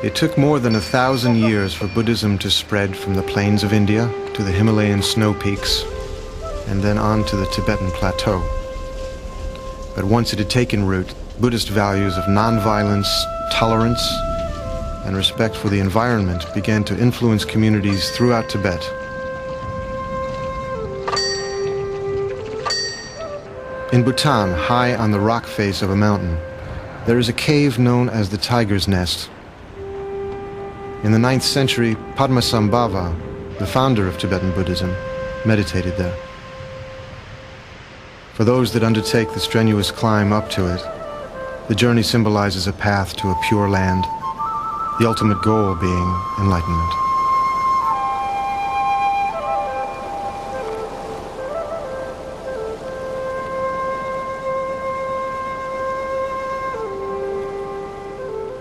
It took more than 1,000 years for Buddhism to spread from the plains of India to the Himalayan snow peaks and then on to the Tibetan plateau. But once it had taken root, Buddhist values of nonviolence, tolerance, and respect for the environment began to influence communities throughout Tibet. In Bhutan, high on the rock face of a mountain, there is a cave known as the Tiger's Nest. In the 9th century, Padmasambhava, the founder of Tibetan Buddhism, meditated there. For those that undertake the strenuous climb up to it, the journey symbolizes a path to a pure land, the ultimate goal being enlightenment.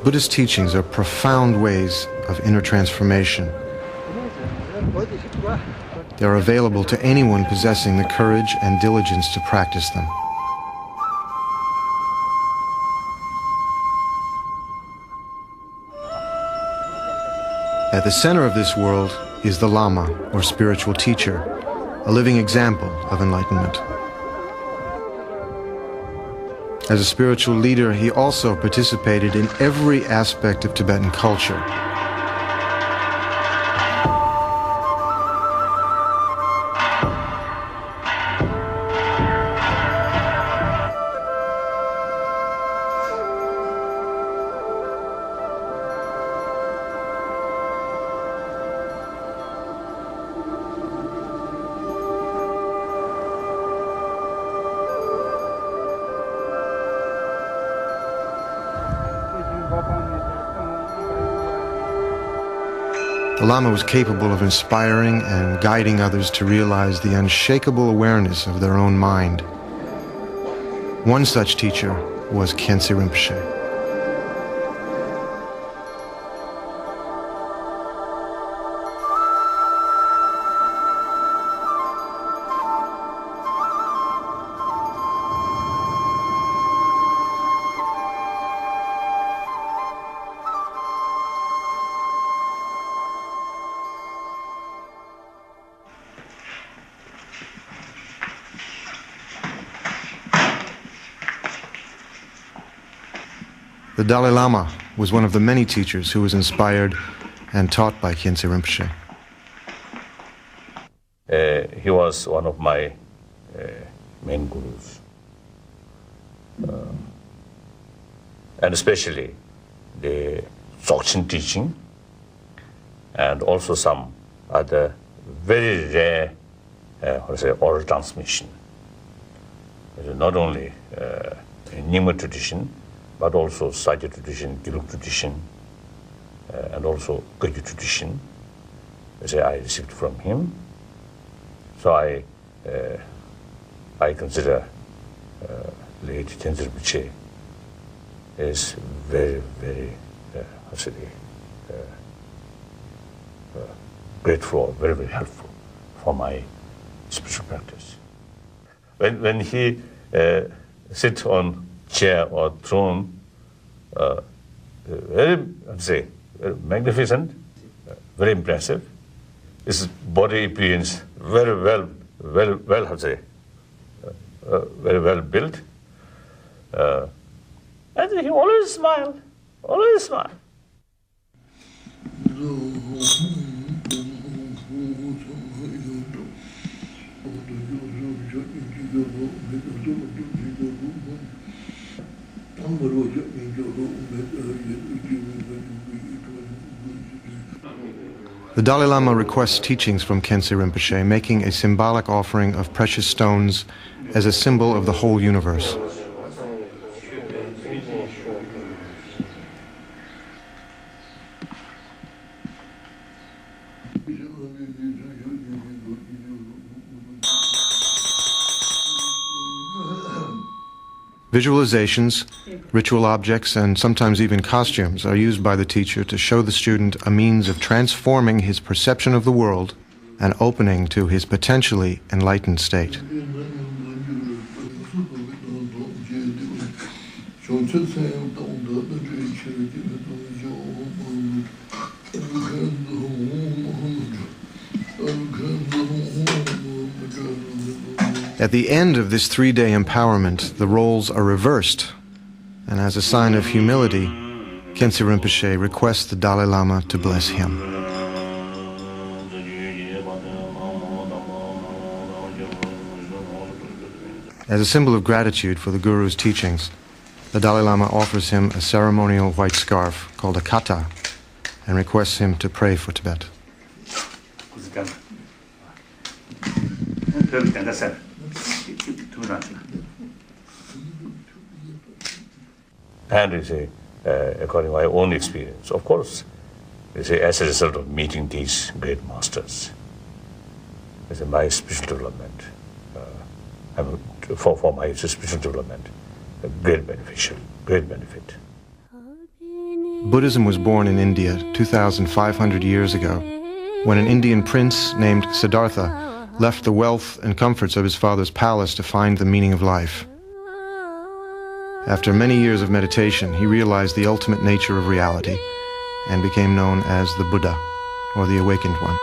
Buddhist teachings are profound ways of inner transformation. They are available to anyone possessing the courage and diligence to practice them. At the center of this world is the Lama, or spiritual teacher, a living example of enlightenment. As a spiritual leader, he also participated in every aspect of Tibetan culture. The Lama was capable of inspiring and guiding others to realize the unshakable awareness of their own mind. One such teacher was Khyentse Rinpoche. The Dalai Lama was one of the many teachers who was inspired and taught by Khyentse Rinpoche. He was one of my main gurus. And especially the Dzogchen teaching and also some other very rare oral transmission. Not only Nyingma tradition, but also Sajya tradition, Gelug tradition, and also Gagyu tradition, as I received from him. So I consider late Khyentse Rinpoche is very, very, grateful, very, very helpful for my spiritual practice. When he sits on chair or throne, very magnificent, very impressive. His body appearance very well, very well built. And he always smiled, always smiled. The Dalai Lama requests teachings from Khyentse Rinpoche, making a symbolic offering of precious stones as a symbol of the whole universe. Visualizations, ritual objects, and sometimes even costumes are used by the teacher to show the student a means of transforming his perception of the world and opening to his potentially enlightened state. At the end of this 3-day empowerment, the roles are reversed, and as a sign of humility, Khyentse Rinpoche requests the Dalai Lama to bless him. As a symbol of gratitude for the Guru's teachings, the Dalai Lama offers him a ceremonial white scarf called a kata and requests him to pray for Tibet. And you say, according to my own experience, of course, you say, as a result of meeting these great masters, you say, my spiritual development, for my spiritual development, a great benefit. Buddhism was born in India 2,500 years ago, when an Indian prince named Siddhartha left the wealth and comforts of his father's palace to find the meaning of life. After many years of meditation, he realized the ultimate nature of reality and became known as the Buddha, or the Awakened One.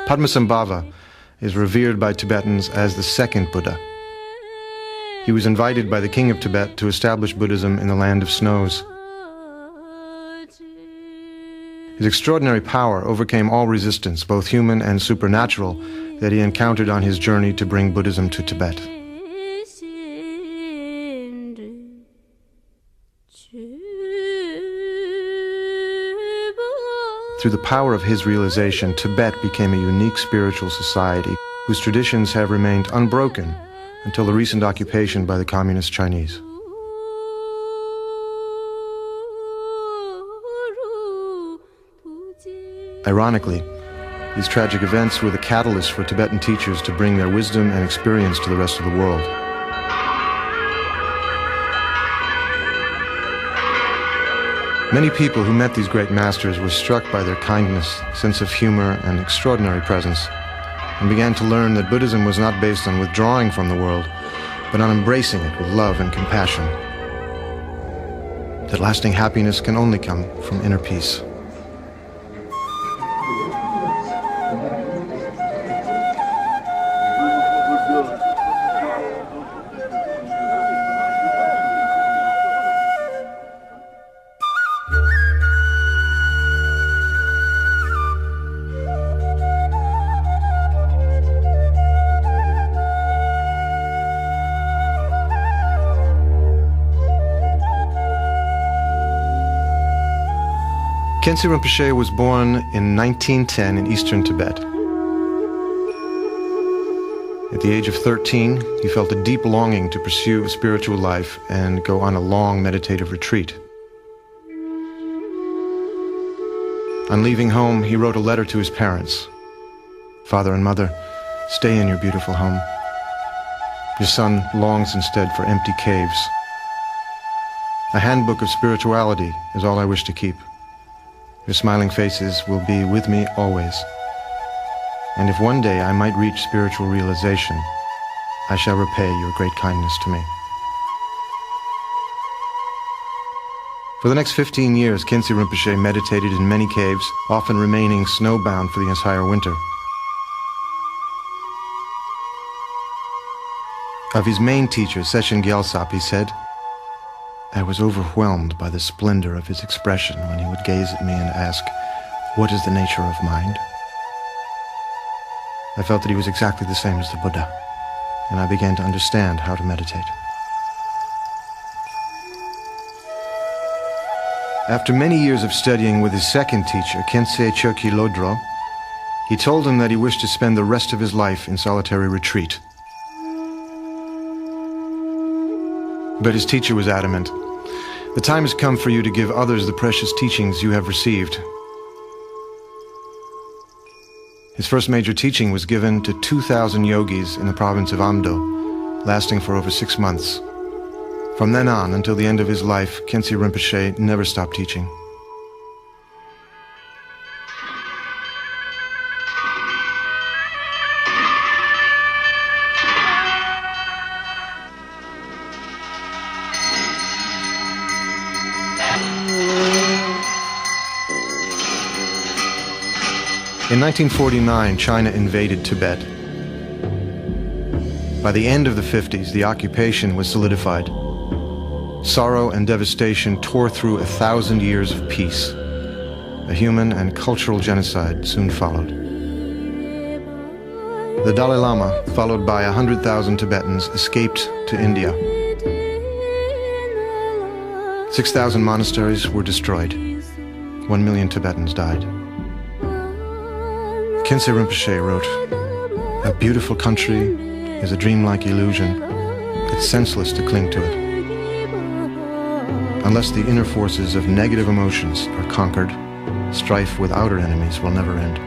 Padmasambhava is revered by Tibetans as the second Buddha. He was invited by the king of Tibet to establish Buddhism in the land of snows. His extraordinary power overcame all resistance, both human and supernatural, that he encountered on his journey to bring Buddhism to Tibet. Through the power of his realization, Tibet became a unique spiritual society whose traditions have remained unbroken until the recent occupation by the Communist Chinese. Ironically, these tragic events were the catalyst for Tibetan teachers to bring their wisdom and experience to the rest of the world. Many people who met these great masters were struck by their kindness, sense of humor, and extraordinary presence, and began to learn that Buddhism was not based on withdrawing from the world, but on embracing it with love and compassion. That lasting happiness can only come from inner peace. Khyentse Rinpoche was born in 1910 in eastern Tibet. At the age of 13, he felt a deep longing to pursue a spiritual life and go on a long meditative retreat. On leaving home, he wrote a letter to his parents. "Father and Mother, stay in your beautiful home. Your son longs instead for empty caves. A handbook of spirituality is all I wish to keep. Your smiling faces will be with me always. And if one day I might reach spiritual realization, I shall repay your great kindness to me." For the next 15 years, Khyentse Rinpoche meditated in many caves, often remaining snowbound for the entire winter. Of his main teacher, Session Gyaltsap, he said, "I was overwhelmed by the splendor of his expression when he would gaze at me and ask, 'What is the nature of mind?' I felt that he was exactly the same as the Buddha, and I began to understand how to meditate." After many years of studying with his second teacher, Khyentse Chökyi Lodro, he told him that he wished to spend the rest of his life in solitary retreat. But his teacher was adamant. "The time has come for you to give others the precious teachings you have received." His first major teaching was given to 2,000 yogis in the province of Amdo, lasting for over 6 months. From then on, until the end of his life, Khyentse Rinpoche never stopped teaching. In 1949, China invaded Tibet. By the end of the 50s, the occupation was solidified. Sorrow and devastation tore through 1,000 years of peace. A human and cultural genocide soon followed. The Dalai Lama, followed by 100,000 Tibetans, escaped to India. 6,000 monasteries were destroyed. 1 million Tibetans died. Khyentse Rinpoche wrote, "A beautiful country is a dreamlike illusion. It's senseless to cling to it. Unless the inner forces of negative emotions are conquered, strife with outer enemies will never end."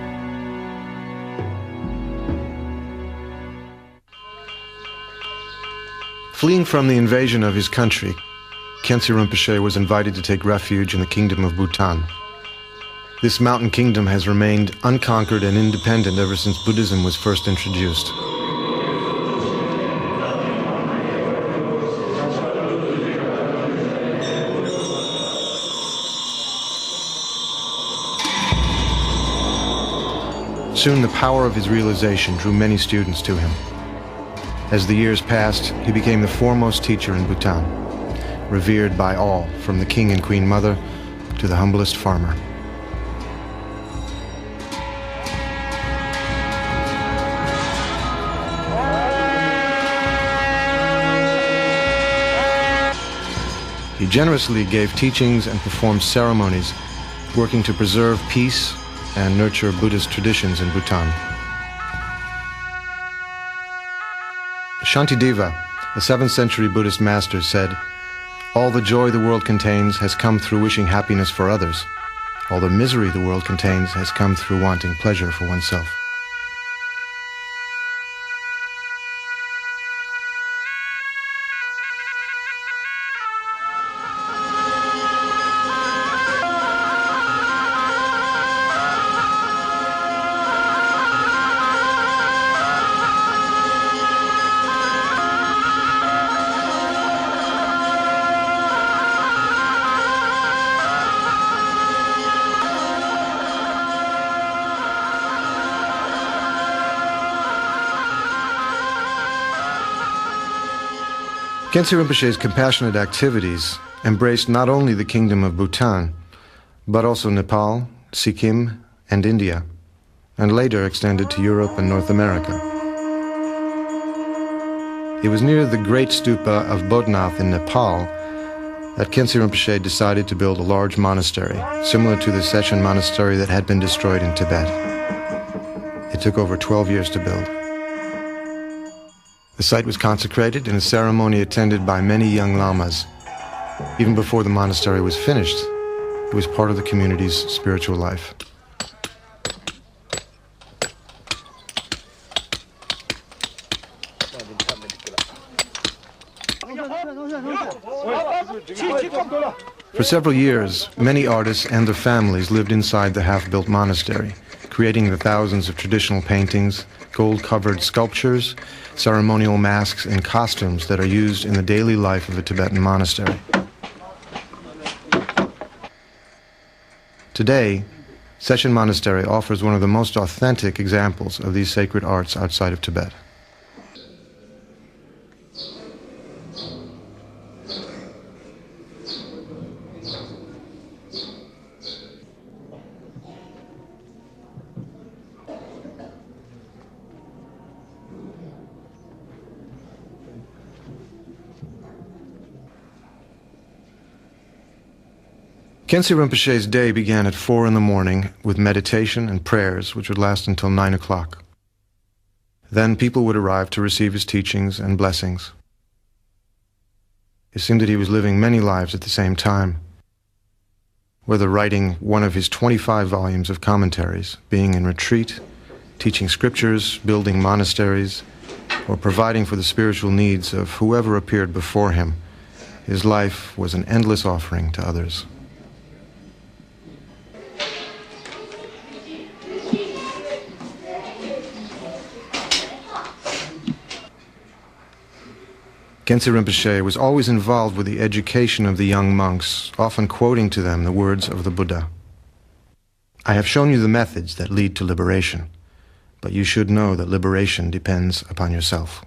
Fleeing from the invasion of his country, Khyentse Rinpoche was invited to take refuge in the kingdom of Bhutan. This mountain kingdom has remained unconquered and independent ever since Buddhism was first introduced. Soon the power of his realization drew many students to him. As the years passed, he became the foremost teacher in Bhutan, revered by all, from the king and queen mother to the humblest farmer. He generously gave teachings and performed ceremonies, working to preserve peace and nurture Buddhist traditions in Bhutan. Shantideva, a 7th century Buddhist master, said, "All the joy the world contains has come through wishing happiness for others. All the misery the world contains has come through wanting pleasure for oneself." Khyentse Rinpoche's compassionate activities embraced not only the kingdom of Bhutan, but also Nepal, Sikkim, and India, and later extended to Europe and North America. It was near the great stupa of Bodhnath in Nepal that Khyentse Rinpoche decided to build a large monastery, similar to the Sechen monastery that had been destroyed in Tibet. It took over 12 years to build. The site was consecrated in a ceremony attended by many young lamas. Even before the monastery was finished, it was part of the community's spiritual life. For several years, many artists and their families lived inside the half-built monastery, creating the thousands of traditional paintings, gold-covered sculptures, ceremonial masks, and costumes that are used in the daily life of a Tibetan monastery. Today, Sechen Monastery offers one of the most authentic examples of these sacred arts outside of Tibet. Khyentse Rinpoche's day began at 4 in the morning with meditation and prayers, which would last until 9 o'clock. Then people would arrive to receive his teachings and blessings. It seemed that he was living many lives at the same time, whether writing one of his 25 volumes of commentaries, being in retreat, teaching scriptures, building monasteries, or providing for the spiritual needs of whoever appeared before him. His life was an endless offering to others. Khyentse Rinpoche was always involved with the education of the young monks, often quoting to them the words of the Buddha. I have shown you the methods that lead to liberation, but you should know that liberation depends upon yourself.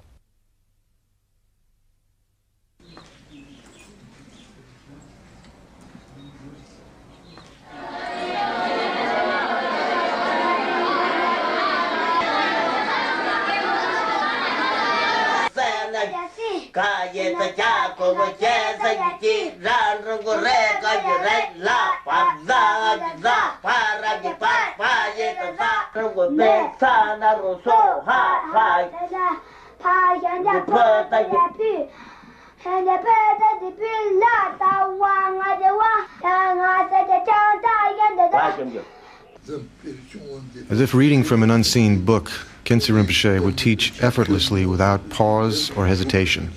As if reading from an unseen book, Khyentse Rinpoche would teach effortlessly without pause or hesitation.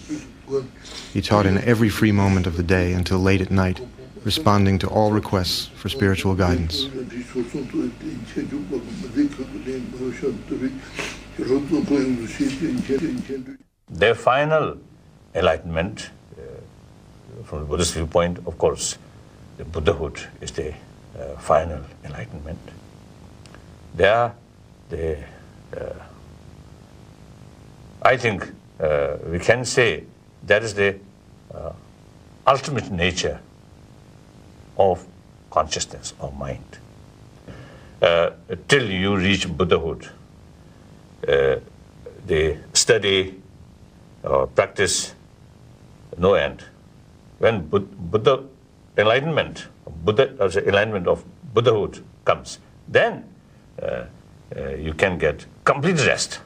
He taught in every free moment of the day until late at night, responding to all requests for spiritual guidance. Their final enlightenment, from the Buddhist viewpoint, of course, the Buddhahood is the final enlightenment. There, I think we can say that is the ultimate nature of consciousness or mind. Till you reach Buddhahood, the study or practice, no end. When Buddha enlightenment, enlightenment of Buddhahood comes, then you can get complete rest.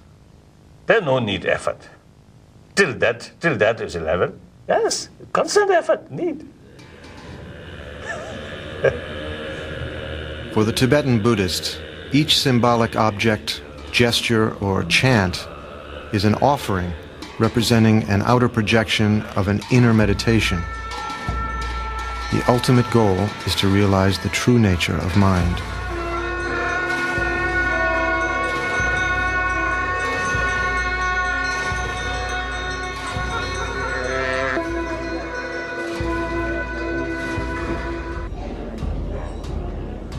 There's no need effort. Till that is a level, yes, constant effort need. For the Tibetan Buddhist, each symbolic object, gesture, or chant is an offering representing an outer projection of an inner meditation. The ultimate goal is to realize the true nature of mind.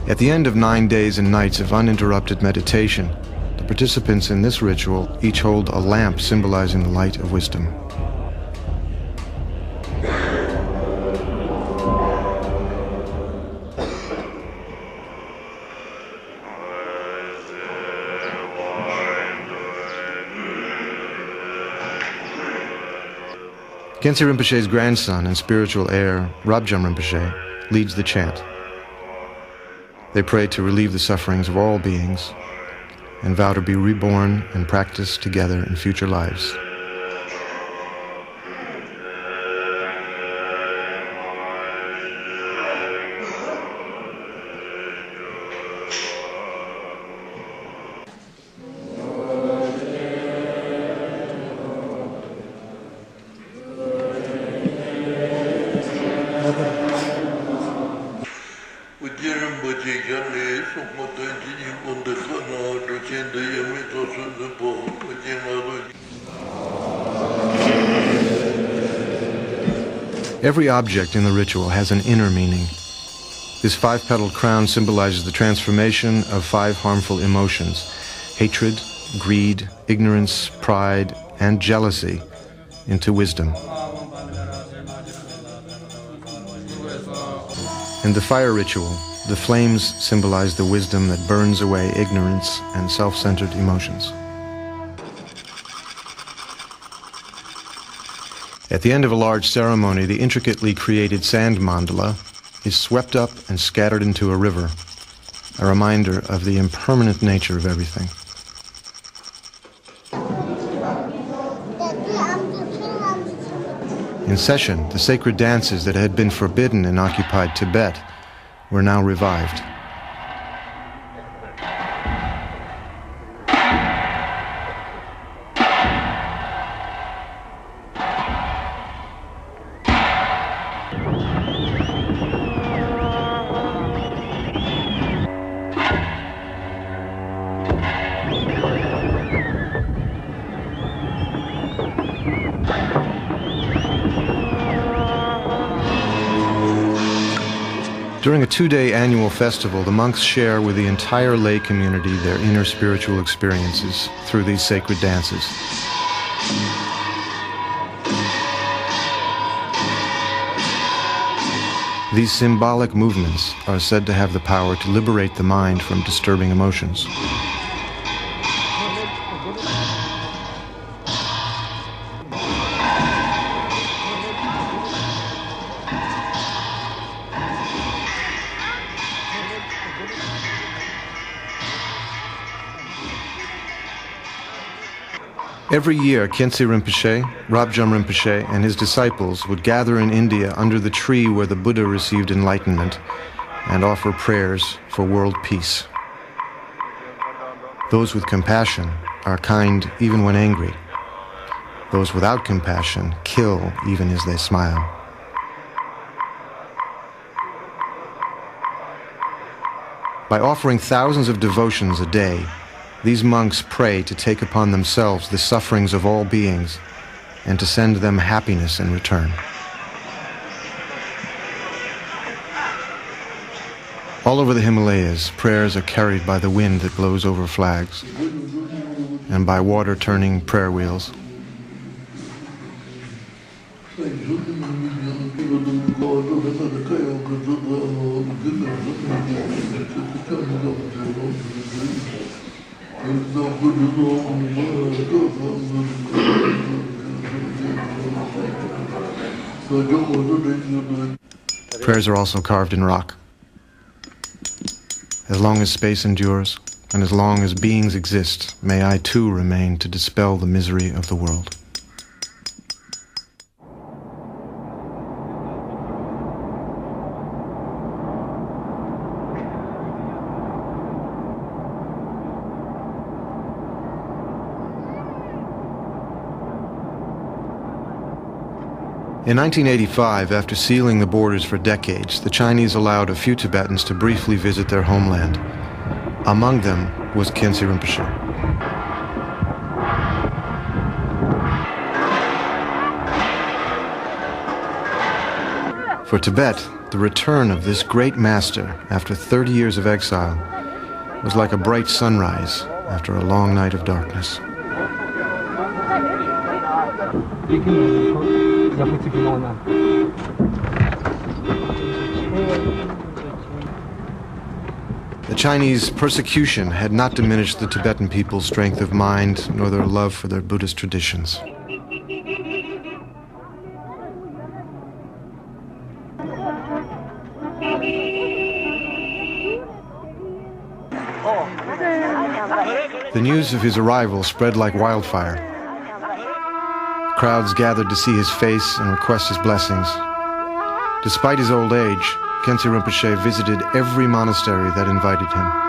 At the end of 9 days and nights of uninterrupted meditation, the participants in this ritual each hold a lamp symbolizing the light of wisdom. Khyentse Rinpoche's grandson and spiritual heir, Rabjam Rinpoche, leads the chant. They pray to relieve the sufferings of all beings and vow to be reborn and practice together in future lives. Every object in the ritual has an inner meaning. This five-petaled crown symbolizes the transformation of 5 harmful emotions: hatred, greed, ignorance, pride, and jealousy into wisdom. In the fire ritual, the flames symbolize the wisdom that burns away ignorance and self-centered emotions. At the end of a large ceremony, the intricately created sand mandala is swept up and scattered into a river, a reminder of the impermanent nature of everything. In session, the sacred dances that had been forbidden in occupied Tibet were now revived. During a 2-day annual festival, the monks share with the entire lay community their inner spiritual experiences through these sacred dances. These symbolic movements are said to have the power to liberate the mind from disturbing emotions. Every year, Khyentse Rinpoche, Rabjam Rinpoche, and his disciples would gather in India under the tree where the Buddha received enlightenment and offer prayers for world peace. Those with compassion are kind even when angry. Those without compassion kill even as they smile. By offering thousands of devotions a day, these monks pray to take upon themselves the sufferings of all beings and to send them happiness in return. All over the Himalayas, prayers are carried by the wind that blows over flags and by water turning prayer wheels. Prayers are also carved in rock. As long as space endures, and as long as beings exist, may I too remain to dispel the misery of the world. In 1985, after sealing the borders for decades, the Chinese allowed a few Tibetans to briefly visit their homeland. Among them was Khyentse Rinpoche. For Tibet, the return of this great master after 30 years of exile was like a bright sunrise after a long night of darkness. The Chinese persecution had not diminished the Tibetan people's strength of mind nor their love for their Buddhist traditions. The news of his arrival spread like wildfire. Crowds gathered to see his face and request his blessings. Despite his old age, Khyentse Rinpoche visited every monastery that invited him.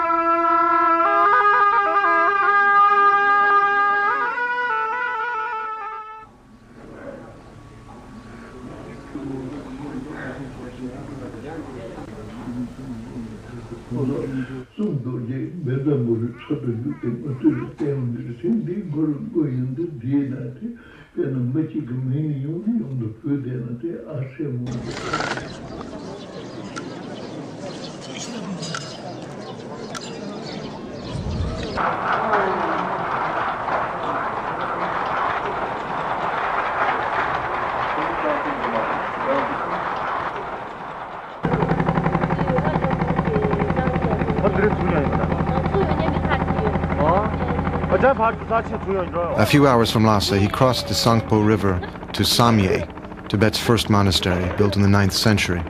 A few hours from Lhasa, he crossed the Sangpo River to Samye, Tibet's first monastery, built in the 9th century.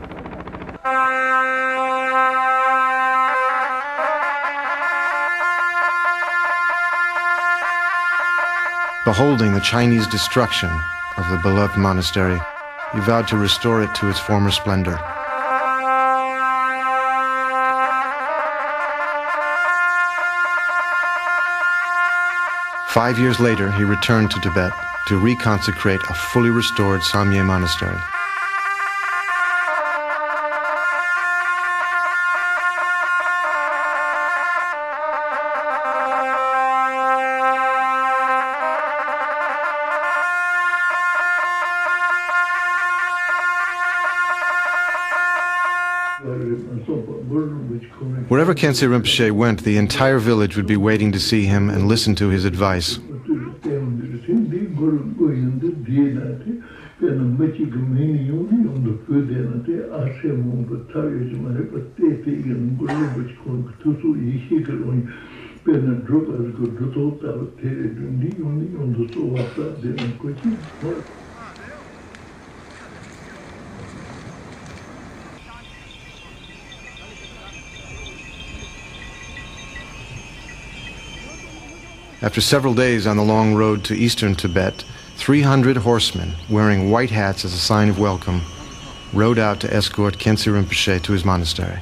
Beholding the Chinese destruction of the beloved monastery, he vowed to restore it to its former splendor. Five years later, he returned to Tibet to reconsecrate a fully restored Samye monastery. Wherever Khyentse Rinpoche went, the entire village would be waiting to see him and listen to his advice. After several days on the long road to eastern Tibet, 300 horsemen, wearing white hats as a sign of welcome, rode out to escort Khyentse Rinpoche to his monastery.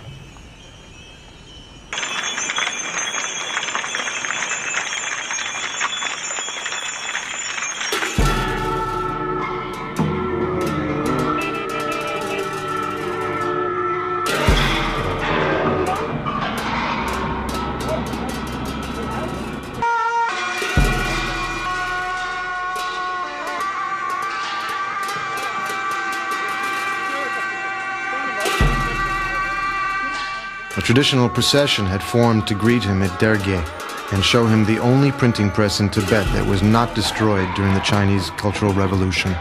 A traditional procession had formed to greet him at Derge and show him the only printing press in Tibet that was not destroyed during the Chinese Cultural Revolution.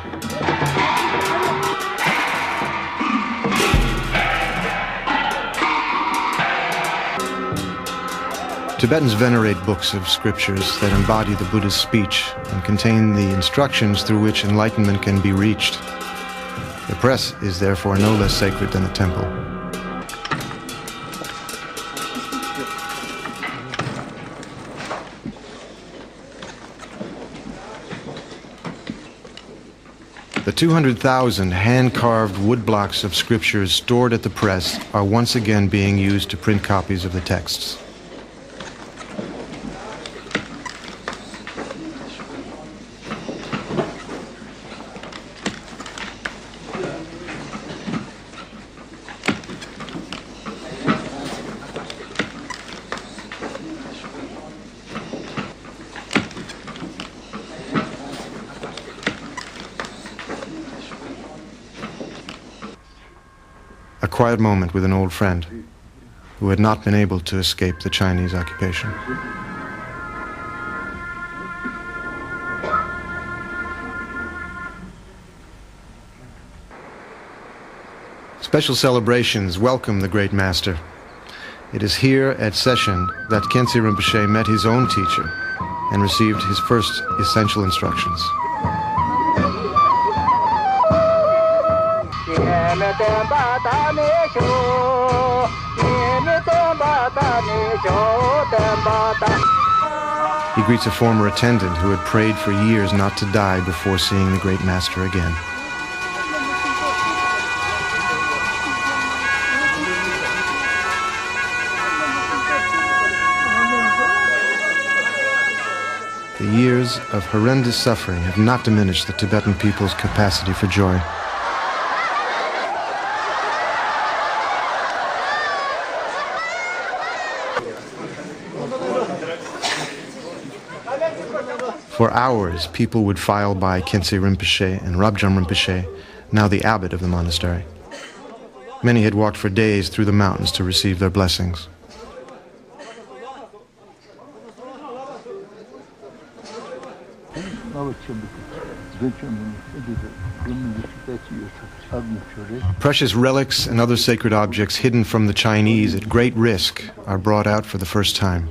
Tibetans venerate books of scriptures that embody the Buddha's speech and contain the instructions through which enlightenment can be reached. The press is therefore no less sacred than the temple. The 200,000 hand-carved wood blocks of scriptures stored at the press are once again being used to print copies of the texts. A quiet moment with an old friend who had not been able to escape the Chinese occupation. Special celebrations welcome the great master. It is here at Session that Khyentse Rinpoche met his own teacher and received his first essential instructions. He greets a former attendant who had prayed for years not to die before seeing the great master again. The years of horrendous suffering have not diminished the Tibetan people's capacity for joy. For hours, people would file by Khyentse Rinpoche and Rabjam Rinpoche, now the abbot of the monastery. Many had walked for days through the mountains to receive their blessings. Precious relics and other sacred objects hidden from the Chinese at great risk are brought out for the first time.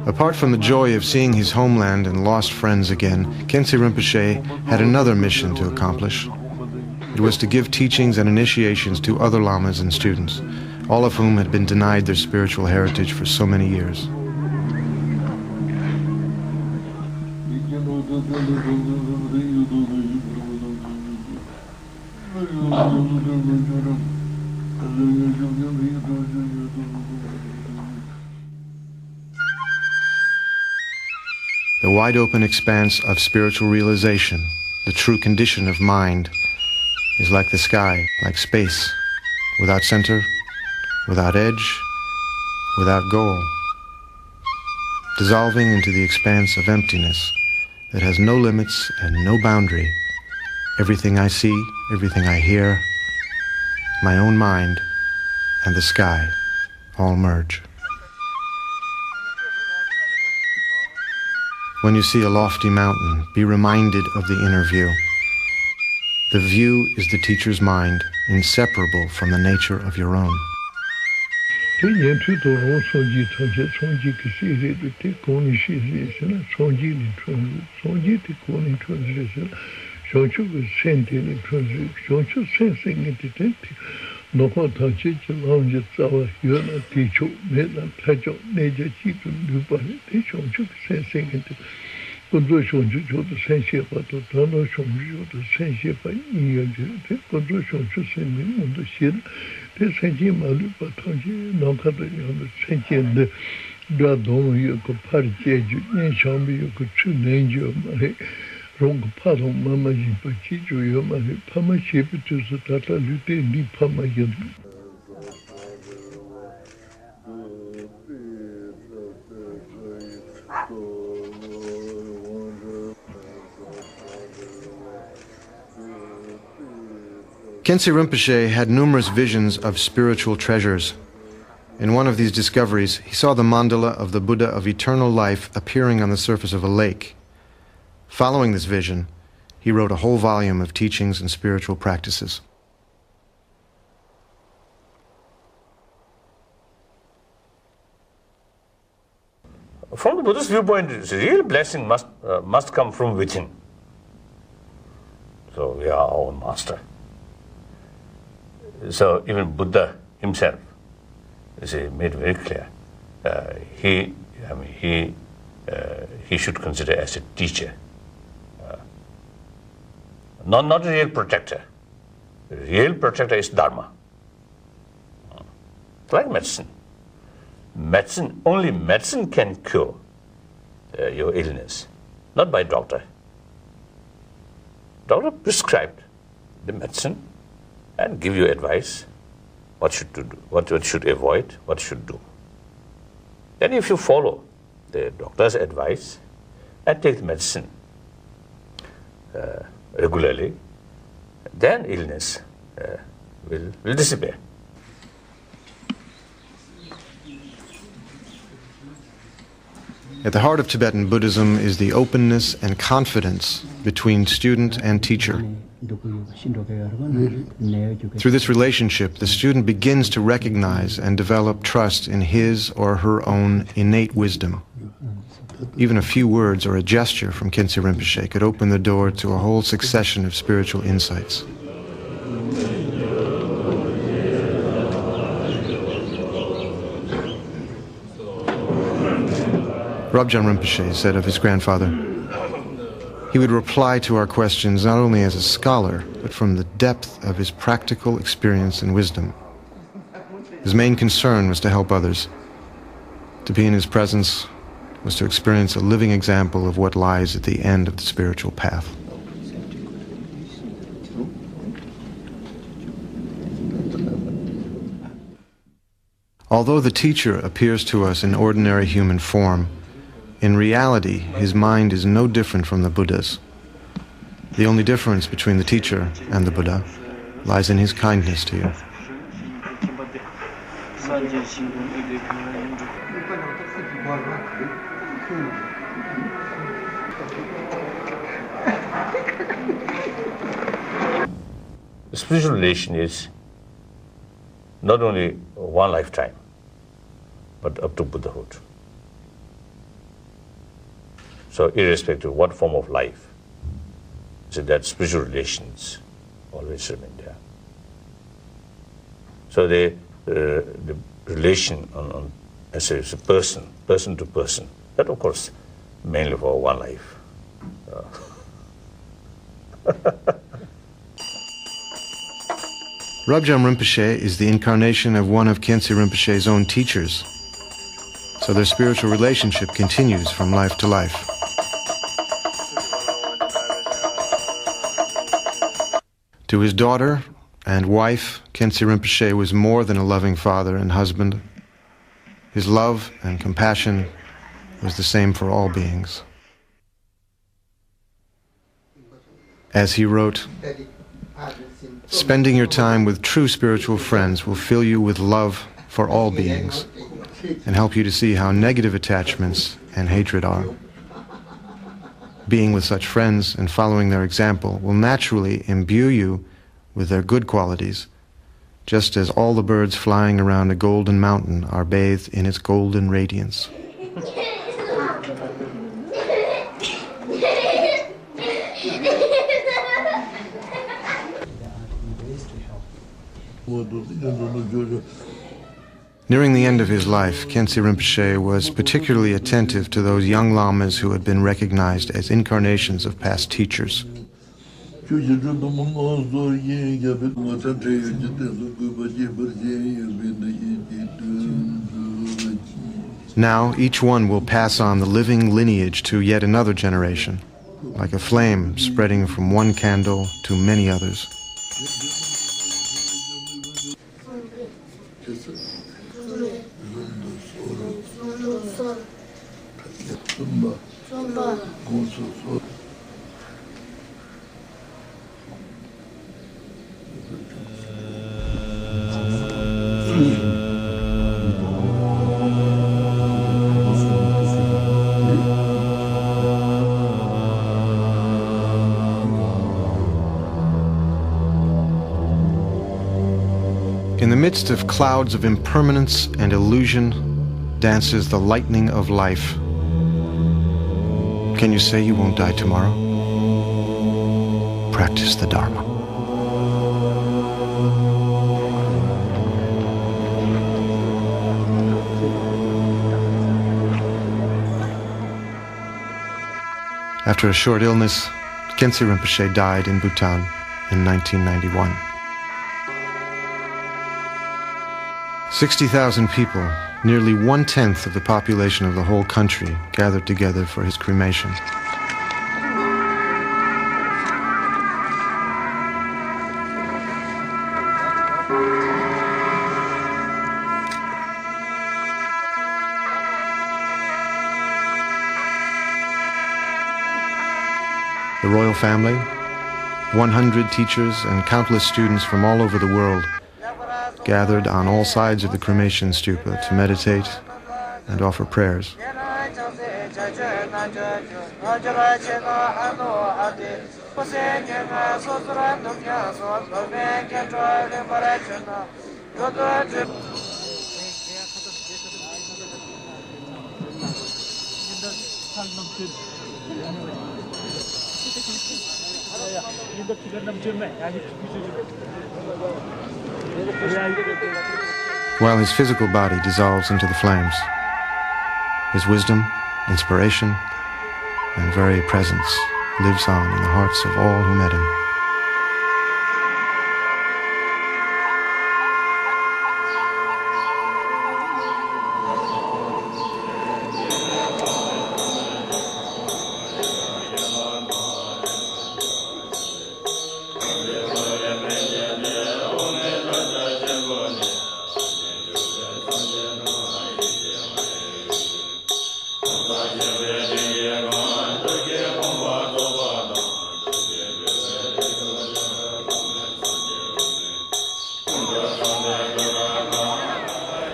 Apart from the joy of seeing his homeland and lost friends again, Khyentse Rinpoche had another mission to accomplish. It was to give teachings and initiations to other lamas and students, all of whom had been denied their spiritual heritage for so many years. The wide-open expanse of spiritual realization, the true condition of mind, is like the sky, like space, without center, without edge, without goal, dissolving into the expanse of emptiness that has no limits and no boundary. Everything I see, everything I hear, my own mind, and the sky all merge. When you see a lofty mountain, be reminded of the inner view. The view is the teacher's mind, inseparable from the nature of your own. Khyentse Rinpoche had numerous visions of spiritual treasures. In one of these discoveries, he saw the mandala of the Buddha of eternal life appearing on the surface of a lake. Following this vision, he wrote a whole volume of teachings and spiritual practices. From the Buddhist viewpoint, the real blessing must come from within. So we are our own master. So even Buddha himself is made very clear. He should consider as a teacher, not a real protector. The real protector is Dharma. It's like medicine. Only medicine can cure your illness, not by doctor. Doctor prescribed the medicine and give you advice, what should do, what should avoid, what should do. Then if you follow the doctor's advice and take the medicine regularly, then illness will disappear. At the heart of Tibetan Buddhism is the openness and confidence between student and teacher. Through this relationship, the student begins to recognize and develop trust in his or her own innate wisdom. Even a few words or a gesture from Khyentse Rinpoche could open the door to a whole succession of spiritual insights. Rabjan Rinpoche said of his grandfather, he would reply to our questions not only as a scholar, but from the depth of his practical experience and wisdom. His main concern was to help others. To be in his presence was to experience a living example of what lies at the end of the spiritual path. Although the teacher appears to us in ordinary human form, in reality, his mind is no different from the Buddha's. The only difference between the teacher and the Buddha lies in his kindness to you. The spiritual relation is not only one lifetime, but up to Buddhahood. So irrespective of what form of life, so that spiritual relations always remain there. So the relation as a person to person, that of course mainly for one life. Rabjam Rinpoche is the incarnation of one of Khyentse Rinpoche's own teachers, so their spiritual relationship continues from life to life. To his daughter and wife, Khyentse Rinpoche was more than a loving father and husband. His love and compassion was the same for all beings. As he wrote, "Spending your time with true spiritual friends will fill you with love for all beings and help you to see how negative attachments and hatred are. Being with such friends and following their example will naturally imbue you with their good qualities, just as all the birds flying around a golden mountain are bathed in its golden radiance." Nearing the end of his life, Khyentse Rinpoche was particularly attentive to those young lamas who had been recognized as incarnations of past teachers. Now each one will pass on the living lineage to yet another generation, like a flame spreading from one candle to many others. In the midst of clouds of impermanence and illusion dances the lightning of life. Can you say you won't die tomorrow? Practice the Dharma. After a short illness, Khyentse Rinpoche died in Bhutan in 1991. 60,000 people, nearly 1/10 of the population of the whole country, gathered together for his cremation. The royal family, 100 teachers and countless students from all over the world gathered on all sides of the cremation stupa to meditate and offer prayers. While his physical body dissolves into the flames, his wisdom, inspiration, and very presence lives on in the hearts of all who met him.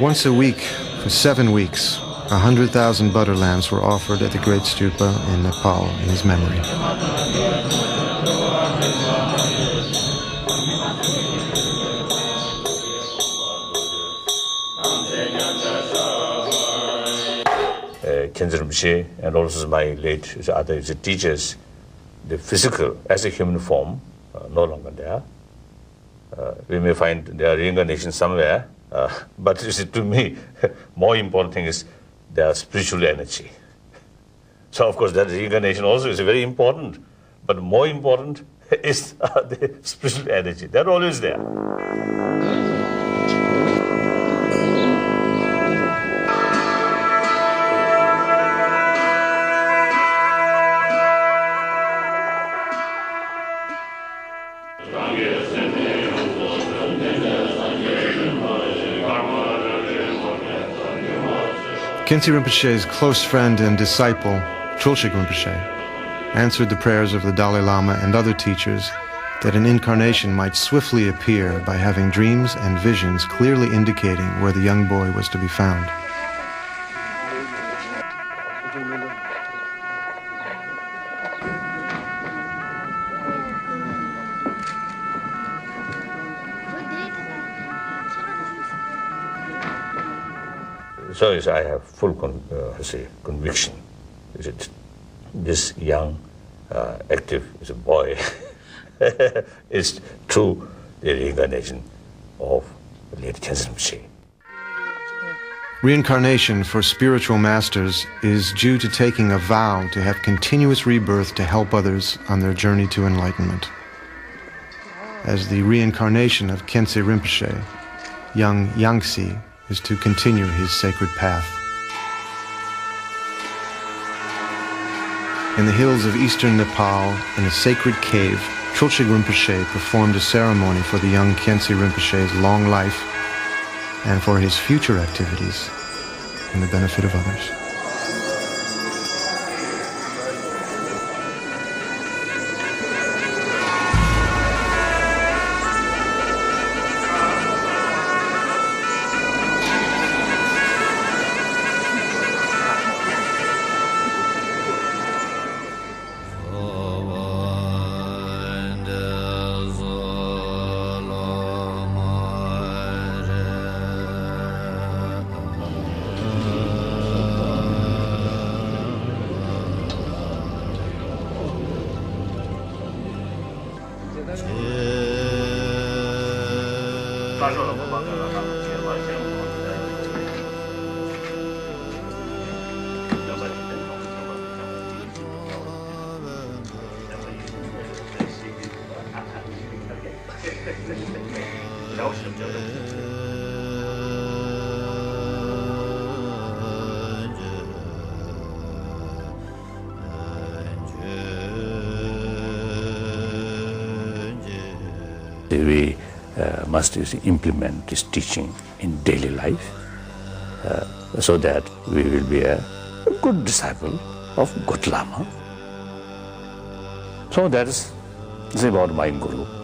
Once a week, for 7 weeks, 100,000 butter lamps were offered at the Great Stupa in Nepal in his memory. Khyentse Rinpoche and also my late other teachers, the physical as a human form no longer there, We may find there are reincarnations somewhere, but you see, to me, more important thing is their spiritual energy. So of course that reincarnation also is very important, but more important is the spiritual energy. They're always there. Khyentse Rinpoche's close friend and disciple, Trulshik Rinpoche, answered the prayers of the Dalai Lama and other teachers that an incarnation might swiftly appear by having dreams and visions clearly indicating where the young boy was to be found. So yes, I have full conviction. This young, active boy is true the reincarnation of late Khyentse Rinpoche. Reincarnation for spiritual masters is due to taking a vow to have continuous rebirth to help others on their journey to enlightenment. As the reincarnation of Khyentse Rinpoche, young Yangtze is to continue his sacred path. In the hills of eastern Nepal, in a sacred cave, Trulshik Rinpoche performed a ceremony for the young Khyentse Rinpoche's long life and for his future activities in the benefit of others. We must implement this teaching in daily life so that we will be a good disciple of good Lama. So that is about my Guru.